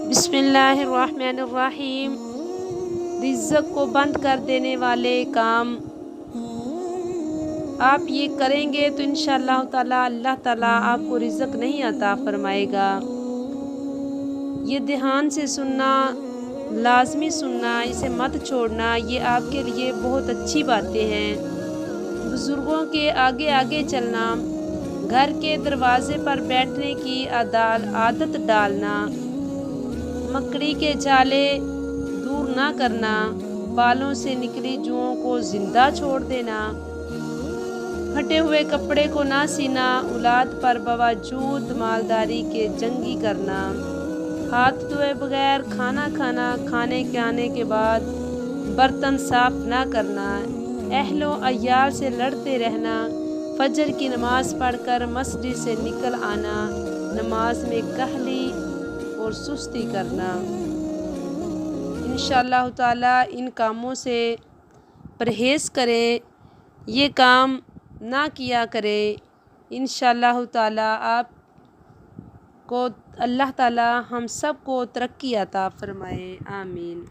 بسم اللہ الرحمن الرحیم۔ رزق کو بند کر دینے والے کام آپ یہ کریں گے تو انشاءاللہ تعالیٰ اللہ تعالیٰ آپ کو رزق نہیں عطا فرمائے گا۔ یہ دھیان سے سننا، لازمی سننا، اسے مت چھوڑنا، یہ آپ کے لیے بہت اچھی باتیں ہیں۔ بزرگوں کے آگے آگے چلنا، گھر کے دروازے پر بیٹھنے کی عادت ڈالنا، مکڑی کے جالے دور نہ کرنا، بالوں سے نکلی جوؤں کو زندہ چھوڑ دینا، پھٹے ہوئے کپڑے کو نہ سینا، اولاد پر باوجود مالداری کے جنگی کرنا، ہاتھ دھوئے بغیر کھانا کھانا، کھانے آنے کے بعد برتن صاف نہ کرنا، اہل و عیال سے لڑتے رہنا، فجر کی نماز پڑھ کر مسجد سے نکل آنا، نماز میں کہلی اور سستی کرنا۔ انشاءاللہ تعالیٰ ان کاموں سے پرہیز کریں، یہ کام نہ کیا کریں۔ انشاءاللہ تعالیٰ آپ کو اللہ تعالیٰ ہم سب کو ترقی عطا فرمائے، آمین۔